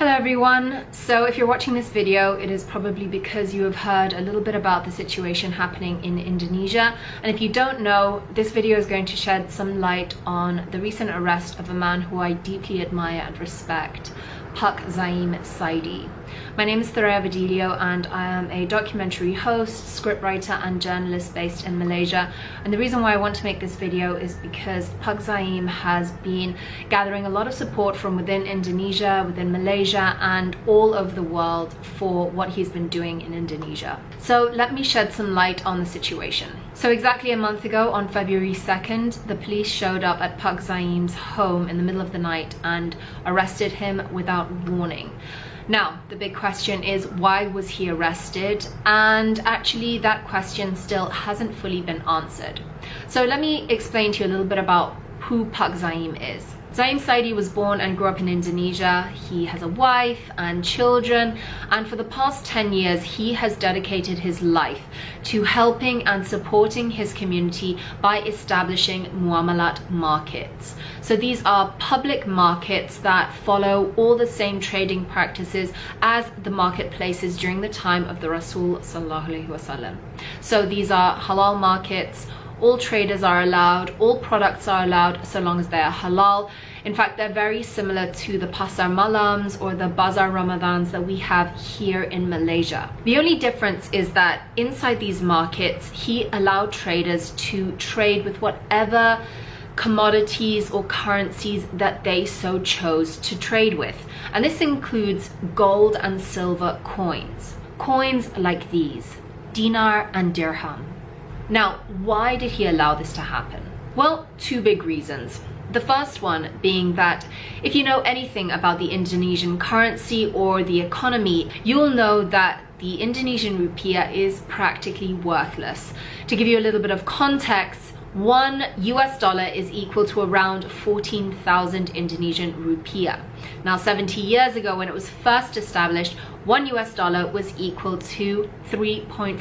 Hello everyone. So if you're watching this video, it is probably because you have heard a little bit about the situation happening in Indonesia. And if you don't know, this video is going to shed some light on the recent arrest of a man who I deeply admire and respect, Zaim Zaidi. My name is Badilio and I am a documentary host, scriptwriter and journalist based in Malaysia. And the reason why I want to make this video is because Zaim has been gathering a lot of support from within Indonesia, within Malaysia and all over the world for what he's been doing in Indonesia. So let me shed some light on the situation. So exactly a month ago, on February 2nd, the police showed up at Zaim's home in the middle of the night and arrested him without warning. Now, the big question is, why was he arrested? And actually, that question still hasn't fully been answered. So let me explain to you a little bit about who Zaim is. Zaim Zaidi was born and grew up in Indonesia. He has a wife and children, and for the past 10 years he has dedicated his life to helping and supporting his community by establishing muamalat markets. So these are public markets that follow all the same trading practices as the marketplaces during the time of the Rasul Sallallahu Alaihi Wasallam. So these are halal markets. All traders are allowed, all products are allowed so long as they are halal. In fact, they're very similar to the Pasar Malams or the Bazar Ramadans that we have here in Malaysia. The only difference is that inside these markets, he allowed traders to trade with whatever commodities or currencies that they so chose to trade with. And this includes gold and silver coins. Coins like these, dinar and dirham. Now, why did he allow this to happen? Well, two big reasons. The first one being that if you know anything about the Indonesian currency or the economy, you'll know that the Indonesian rupiah is practically worthless. To give you a little bit of context, $1 is equal to around 14,000 Indonesian rupiah. Now, 70 years ago when it was first established, $1 was equal to 3.5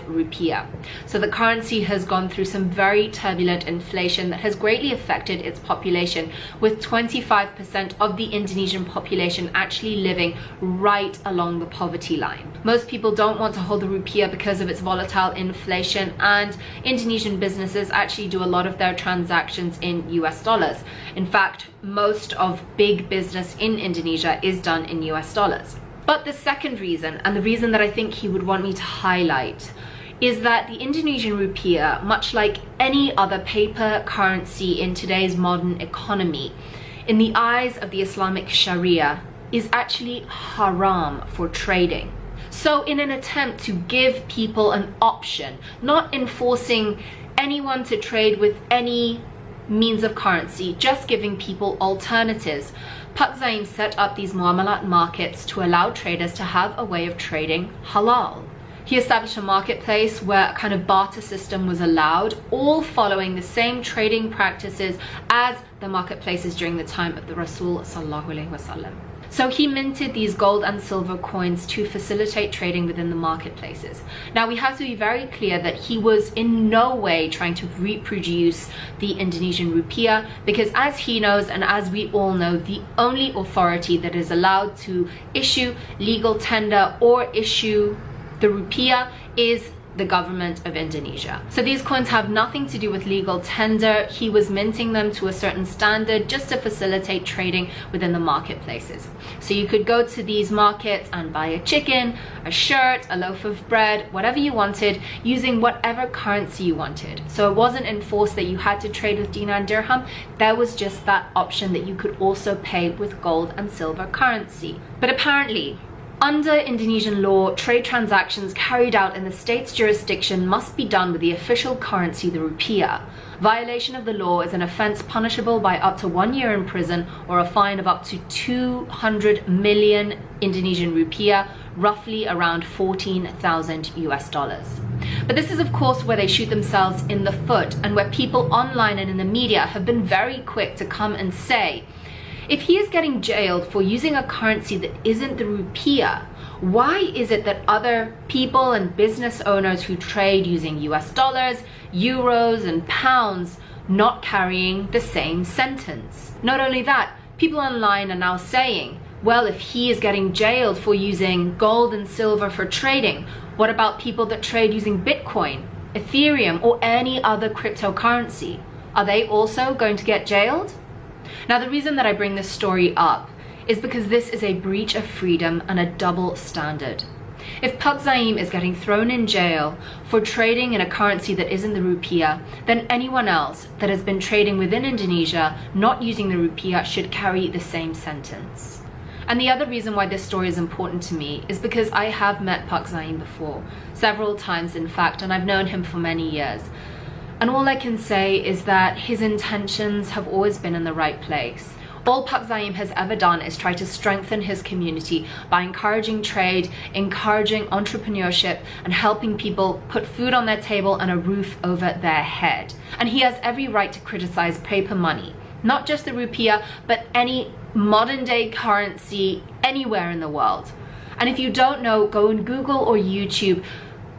rupiah. So the currency has gone through some very turbulent inflation that has greatly affected its population, with 25% of the Indonesian population actually living right along the poverty line. Most people don't want to hold the rupiah because of its volatile inflation, and Indonesian businesses actually do a lot of their transactions in US dollars. In fact, most of big business in Indonesia is done in US dollars. But the second reason, and the reason that I think he would want me to highlight, is that the Indonesian rupiah, much like any other paper currency in today's modern economy, in the eyes of the Islamic Sharia, is actually haram for trading. So in an attempt to give people an option, not enforcing anyone to trade with any means of currency, just giving people alternatives, Zaim set up these muamalat markets to allow traders to have a way of trading halal. He established a marketplace where a kind of barter system was allowed, all following the same trading practices as the marketplaces during the time of the Rasul Sallallahu Alaihi Wasallam. So he minted these gold and silver coins to facilitate trading within the marketplaces. Now, we have to be very clear that he was in no way trying to reproduce the Indonesian rupiah, because as he knows and as we all know, the only authority that is allowed to issue legal tender or issue the rupiah is the government of Indonesia. So these coins have nothing to do with legal tender. He was minting them to a certain standard just to facilitate trading within the marketplaces. So you could go to these markets and buy a chicken, a shirt, a loaf of bread, whatever you wanted, using whatever currency you wanted. So it wasn't enforced that you had to trade with dinar and dirham. There was just that option that you could also pay with gold and silver currency. But apparently, under Indonesian law, trade transactions carried out in the state's jurisdiction must be done with the official currency, the rupiah. Violation of the law is an offense punishable by up to 1 year in prison or a fine of up to 200 million Indonesian rupiah, roughly around 14,000 US dollars. But this is of course where they shoot themselves in the foot, and where people online and in the media have been very quick to come and say, if he is getting jailed for using a currency that isn't the rupiah, why is it that other people and business owners who trade using US dollars, euros and pounds not carrying the same sentence? Not only that, People online are now saying, well, if he is getting jailed for using gold and silver for trading, what about people that trade using Bitcoin, Ethereum, or any other cryptocurrency? Are they also going to get jailed? Now, the reason that I bring this story up is because this is a breach of freedom and a double standard. If Zaim is getting thrown in jail for trading in a currency that isn't the rupiah, then anyone else that has been trading within Indonesia not using the rupiah should carry the same sentence. And the other reason why this story is important to me is because I have met Zaim before, several times in fact, and I've known him for many years. And all I can say is that his intentions have always been in the right place. All Zaim has ever done is try to strengthen his community by encouraging trade, encouraging entrepreneurship, and helping people put food on their table and a roof over their head. And he has every right to criticize paper money, not just the rupiah, but any modern day currency anywhere in the world. And if you don't know, go on Google or YouTube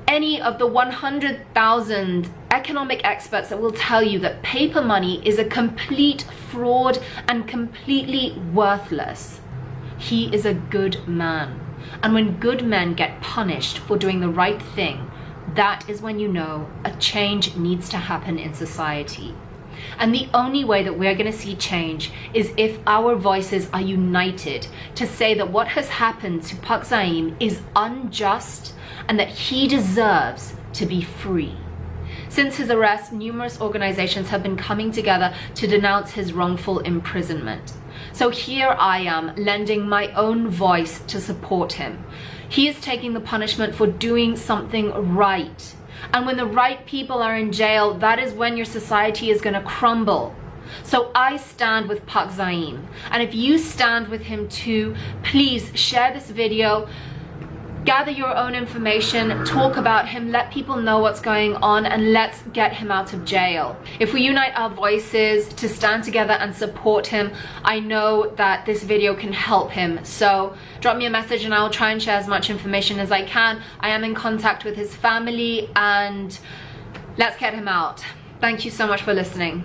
any of the 100,000 economic experts that will tell you that paper money is a complete fraud and completely worthless. He is a good man. And when good men get punished for doing the right thing, that is when you know a change needs to happen in society. And the only way that we're going to see change is if our voices are united to say that what has happened to Zaim is unjust and that he deserves to be free. Since his arrest, numerous organizations have been coming together to denounce his wrongful imprisonment. So here I am, lending my own voice to support him. He is taking the punishment for doing something right. And when the right people are in jail, that is when your society is going to crumble. So I stand with Zaim. And if you stand with him too, please share this video. Gather your own information, talk about him, let people know what's going on, and let's get him out of jail. If we unite our voices to stand together and support him, I know that this video can help him. So drop me a message and I'll try and share as much information as I can. I am in contact with his family and let's get him out. Thank you so much for listening.